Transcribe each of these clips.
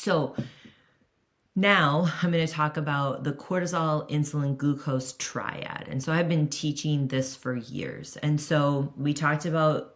So now I'm going to talk about the cortisol, insulin, glucose triad. And so I've been teaching this for years. And so we talked about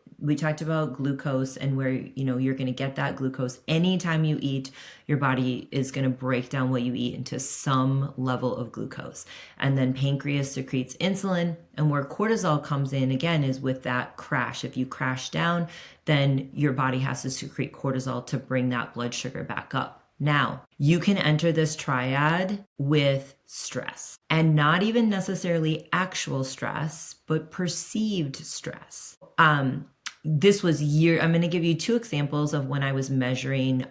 glucose and where, you're going to get that glucose anytime you eat. Your body is going to break down what you eat into some level of glucose. And then pancreas secretes insulin. And where cortisol comes in again is with that crash. If you crash down, then your body has to secrete cortisol to bring that blood sugar back up. Now, you can enter this triad with stress, and not even necessarily actual stress, but perceived stress. This was I'm going to give you two examples of when I was measuring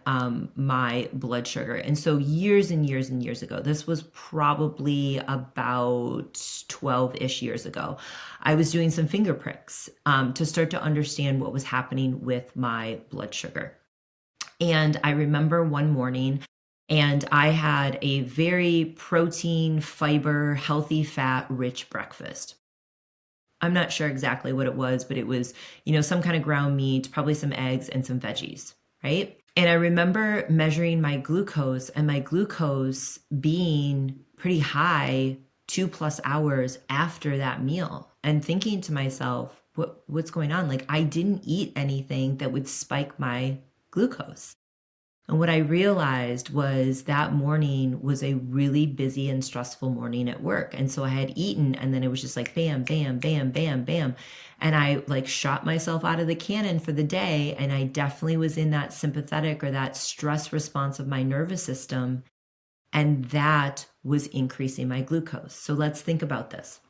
my blood sugar. And so years and years and years ago, this was probably about 12-ish years ago, I was doing some finger pricks to start to understand what was happening with my blood sugar. And I remember one morning, and I had a very protein, fiber, healthy fat, rich breakfast. I'm not sure exactly what it was, but it was, some kind of ground meat, probably some eggs and some veggies, right? And I remember measuring my glucose, and my glucose being pretty high 2+ hours after that meal, and thinking to myself, what's going on? Like, I didn't eat anything that would spike my glucose. And what I realized was that morning was a really busy and stressful morning at work. And so I had eaten, and then it was just like bam, bam, bam, bam, bam. And I shot myself out of the cannon for the day. And I definitely was in that sympathetic or that stress response of my nervous system. And that was increasing my glucose. So let's think about this.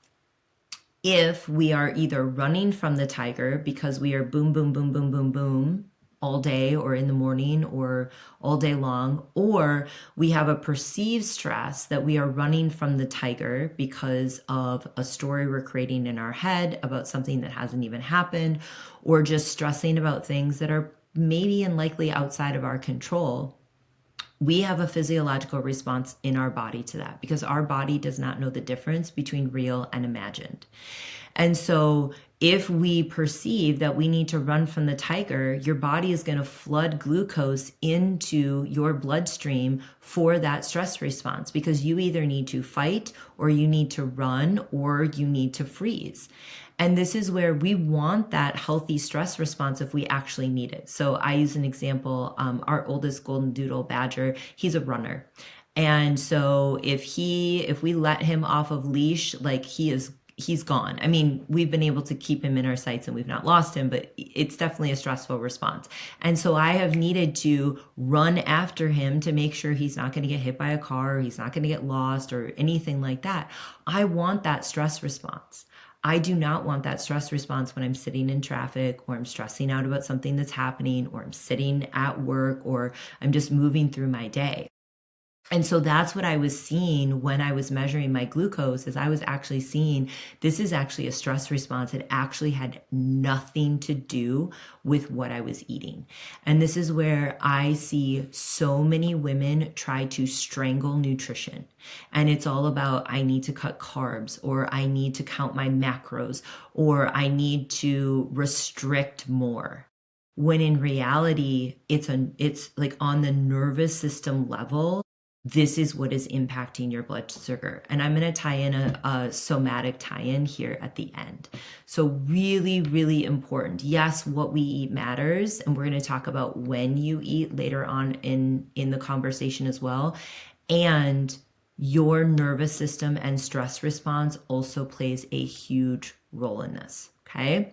If we are either running from the tiger because we are boom, boom, boom, boom, boom, boom, all day or in the morning or all day long, or we have a perceived stress that we are running from the tiger because of a story we're creating in our head about something that hasn't even happened, or just stressing about things that are maybe and likely outside of our control, we have a physiological response in our body to that, because our body does not know the difference between real and imagined. And so if we perceive that we need to run from the tiger, your body is going to flood glucose into your bloodstream for that stress response, because you either need to fight, or you need to run, or you need to freeze. And this is where we want that healthy stress response if we actually need it. So I use an example, our oldest golden doodle badger, he's a runner. And so if we let him off of leash, he's gone. I mean, we've been able to keep him in our sights and we've not lost him, but it's definitely a stressful response. And so I have needed to run after him to make sure he's not going to get hit by a car, or he's not going to get lost or anything like that. I want that stress response. I do not want that stress response when I'm sitting in traffic, or I'm stressing out about something that's happening, or I'm sitting at work, or I'm just moving through my day. And so that's what I was seeing when I was measuring my glucose, is I was actually seeing this is actually a stress response. It actually had nothing to do with what I was eating. And this is where I see so many women try to strangle nutrition. And it's all about, I need to cut carbs, or I need to count my macros, or I need to restrict more. When in reality, it's like on the nervous system level, this is what is impacting your blood sugar. And I'm going to tie in a somatic tie-in here at the end. So really, really important. Yes, what we eat matters. And we're going to talk about when you eat later on in the conversation as well. And your nervous system and stress response also plays a huge role in this. Okay.